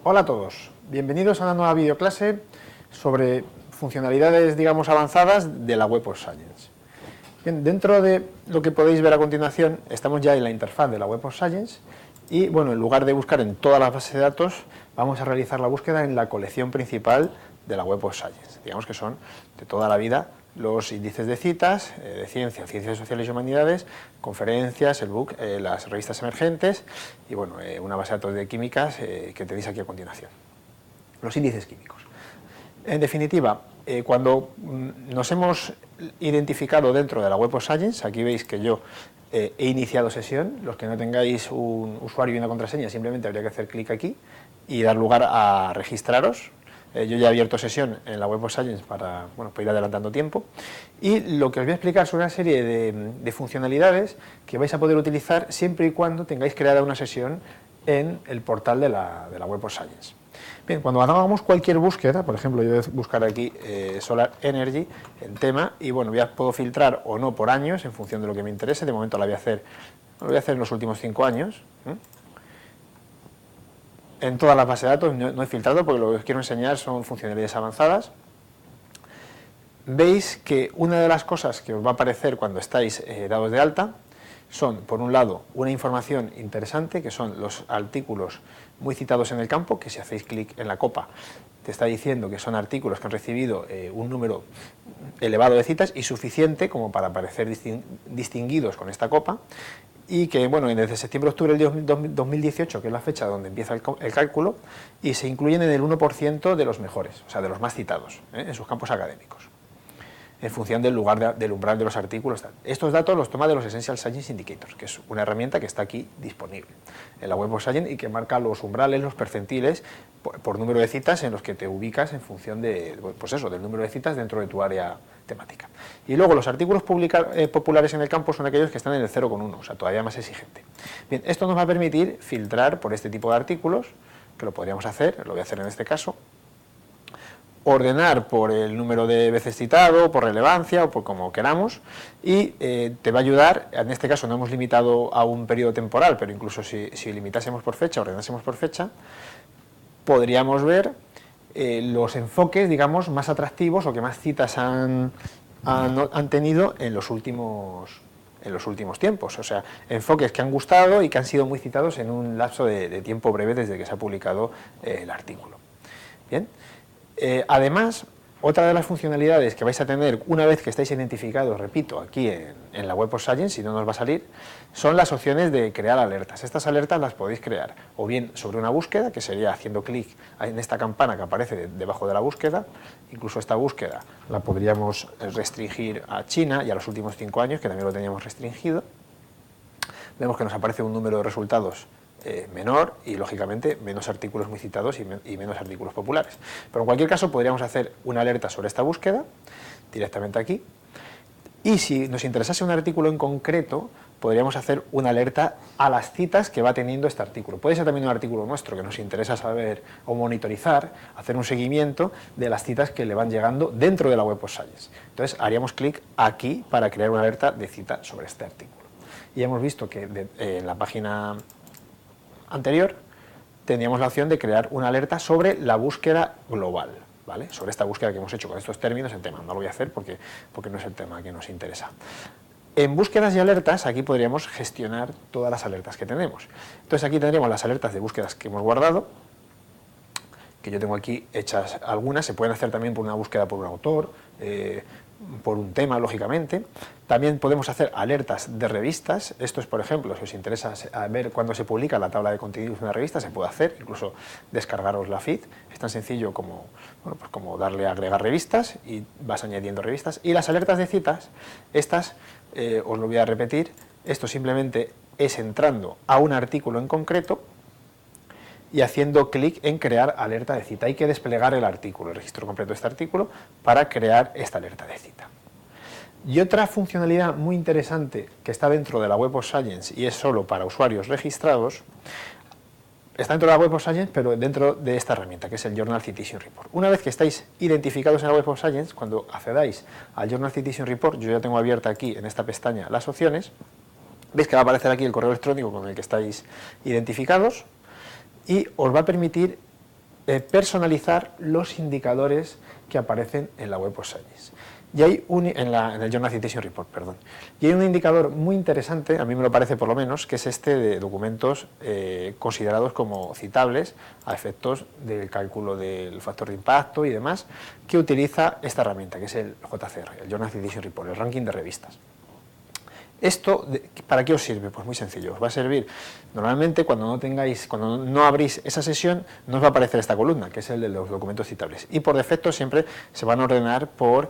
Hola a todos, bienvenidos a una nueva videoclase sobre funcionalidades, digamos, avanzadas de la Web of Science. Bien, dentro de lo que podéis ver a continuación, estamos ya en la interfaz de la Web of Science y, bueno, en lugar de buscar en todas las bases de datos, vamos a realizar la búsqueda en la colección principal de la Web of Science. Digamos que son de toda la vida los índices de citas, de ciencia, ciencias sociales y humanidades, conferencias, el book, las revistas emergentes y, bueno, una base de datos de químicas que tenéis aquí a continuación. Los índices químicos. En definitiva, cuando nos hemos identificado dentro de la Web of Science, aquí veis que yo he iniciado sesión. Los que no tengáis un usuario y una contraseña, simplemente habría que hacer clic aquí y dar lugar a registraros. Yo ya he abierto sesión en la Web of Science para ir adelantando tiempo, y lo que os voy a explicar son una serie de funcionalidades que vais a poder utilizar siempre y cuando tengáis creada una sesión en el portal de la Web of Science. Bien, cuando hagamos cualquier búsqueda, por ejemplo, yo voy a buscar aquí Solar Energy en tema, y bueno, ya puedo filtrar o no por años en función de lo que me interese. De momento lo voy a hacer en los últimos 5 años. En todas las bases de datos no he filtrado porque lo que os quiero enseñar son funcionalidades avanzadas. Veis que una de las cosas que os va a aparecer cuando estáis dados de alta son, por un lado, una información interesante, que son los artículos muy citados en el campo, que si hacéis clic en la copa te está diciendo que son artículos que han recibido un número elevado de citas y suficiente como para aparecer distinguidos con esta copa, y que, bueno, desde septiembre-octubre del 2018, que es la fecha donde empieza el cálculo, y se incluyen en el 1% de los mejores, o sea, de los más citados en sus campos académicos, en función del del umbral de los artículos. Estos datos los toma de los Essential Science Indicators, que es una herramienta que está aquí disponible en la Web of Science y que marca los umbrales, los percentiles, por número de citas en los que te ubicas en función de, pues eso, del número de citas dentro de tu área temática. Y luego los artículos populares en el campo son aquellos que están en el 0,1, o sea, todavía más exigente. Bien, esto nos va a permitir filtrar por este tipo de artículos, que lo podríamos hacer, lo voy a hacer en este caso, ordenar por el número de veces citado, por relevancia o por como queramos, y te va a ayudar. En este caso no hemos limitado a un periodo temporal, pero incluso si limitásemos por fecha, ordenásemos por fecha, podríamos ver los enfoques, digamos, más atractivos o que más citas han tenido en los últimos tiempos. O sea, enfoques que han gustado y que han sido muy citados en un lapso de tiempo breve desde que se ha publicado el artículo. Bien. Además, otra de las funcionalidades que vais a tener una vez que estáis identificados, repito, aquí en la Web of Science, si no nos va a salir, son las opciones de crear alertas. Estas alertas las podéis crear o bien sobre una búsqueda, que sería haciendo clic en esta campana que aparece debajo de la búsqueda. Incluso esta búsqueda la podríamos restringir a China y a los últimos 5 años, que también lo teníamos restringido. Vemos que nos aparece un número de resultados menor y, lógicamente, menos artículos muy citados y menos artículos populares. Pero en cualquier caso podríamos hacer una alerta sobre esta búsqueda directamente aquí, y si nos interesase un artículo en concreto podríamos hacer una alerta a las citas que va teniendo este artículo. Puede ser también un artículo nuestro que nos interesa saber o monitorizar, hacer un seguimiento de las citas que le van llegando dentro de la Web of Science. Entonces haríamos clic aquí para crear una alerta de cita sobre este artículo. Y hemos visto que en la página anterior tendríamos la opción de crear una alerta sobre la búsqueda global, ¿vale? Sobre esta búsqueda que hemos hecho con estos términos en tema. No lo voy a hacer porque no es el tema que nos interesa. En búsquedas y alertas, aquí podríamos gestionar todas las alertas que tenemos. Entonces aquí tendríamos las alertas de búsquedas que hemos guardado, que yo tengo aquí hechas algunas. Se pueden hacer también por una búsqueda por un autor, por un tema, lógicamente. También podemos hacer alertas de revistas. Esto es, por ejemplo, si os interesa ver cuándo se publica la tabla de contenidos de una revista, se puede hacer, incluso descargaros la feed. Es tan sencillo como, como darle a agregar revistas y vas añadiendo revistas. Y las alertas de citas, estas, os lo voy a repetir, esto simplemente es entrando a un artículo en concreto y haciendo clic en crear alerta de cita. Hay que desplegar el artículo, el registro completo de este artículo, para crear esta alerta de cita. Y otra funcionalidad muy interesante que está dentro de la Web of Science y es solo para usuarios registrados, está dentro de la Web of Science, pero dentro de esta herramienta, que es el Journal Citation Report. Una vez que estáis identificados en la Web of Science, cuando accedáis al Journal Citation Report, yo ya tengo abierta aquí en esta pestaña las opciones, veis que va a aparecer aquí el correo electrónico con el que estáis identificados, y os va a permitir personalizar los indicadores que aparecen en la Web of Science. Y hay en el Journal Citation Report, perdón. Y hay un indicador muy interesante, a mí me lo parece por lo menos, que es este de documentos considerados como citables a efectos del cálculo del factor de impacto y demás, que utiliza esta herramienta, que es el JCR, el Journal Citation Report, el ranking de revistas. ¿Esto para qué os sirve? Pues muy sencillo, os va a servir normalmente cuando no abrís esa sesión, no os va a aparecer esta columna, que es el de los documentos citables, y por defecto siempre se van a ordenar por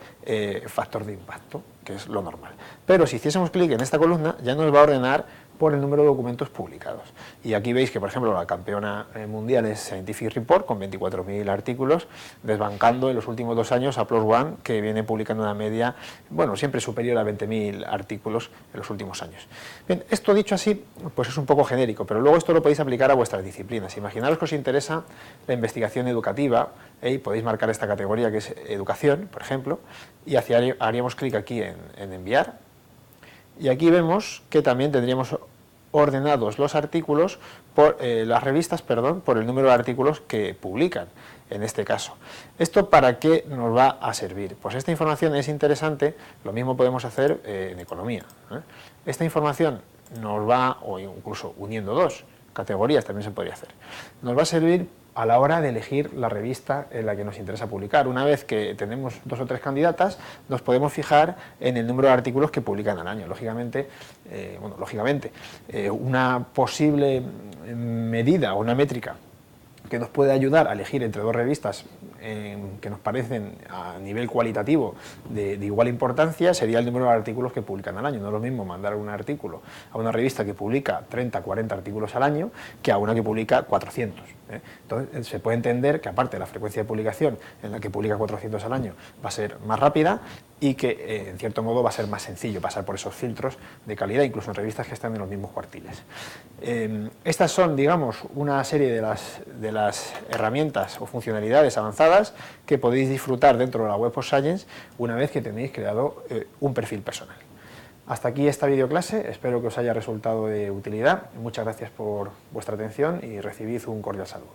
factor de impacto, que es lo normal. Pero si hiciésemos clic en esta columna, ya nos va a ordenar por el número de documentos publicados. Y aquí veis que, por ejemplo, la campeona mundial es Scientific Report, con 24.000 artículos, desbancando en los últimos 2 años a PLOS ONE, que viene publicando una media, bueno, siempre superior a 20.000 artículos en los últimos años. Bien, esto dicho así, pues es un poco genérico, pero luego esto lo podéis aplicar a vuestras disciplinas. Imaginaros que os interesa la investigación educativa, y podéis marcar esta categoría que es educación, por ejemplo, y haríamos clic aquí en enviar. Y aquí vemos que también tendríamos ordenados los artículos, las revistas, perdón, por el número de artículos que publican, en este caso. ¿Esto para qué nos va a servir? Pues esta información es interesante, lo mismo podemos hacer en economía. Esta información nos va, o incluso uniendo 2 categorías también se podría hacer, nos va a servir a la hora de elegir la revista en la que nos interesa publicar. Una vez que tenemos 2 o 3 candidatas, nos podemos fijar en el número de artículos que publican al año. Lógicamente, una posible medida o una métrica que nos puede ayudar a elegir entre 2 revistas que nos parecen a nivel cualitativo de igual importancia sería el número de artículos que publican al año. No es lo mismo mandar un artículo a una revista que publica 30, 40 artículos al año que a una que publica 400. Entonces se puede entender que, aparte de la frecuencia de publicación, en la que publica 400 al año va a ser más rápida y que en cierto modo va a ser más sencillo pasar por esos filtros de calidad, incluso en revistas que están en los mismos cuartiles. Estas son, digamos, una serie de las herramientas o funcionalidades avanzadas que podéis disfrutar dentro de la Web of Science una vez que tenéis creado un perfil personal. Hasta aquí esta videoclase, espero que os haya resultado de utilidad. Muchas gracias por vuestra atención y recibid un cordial saludo.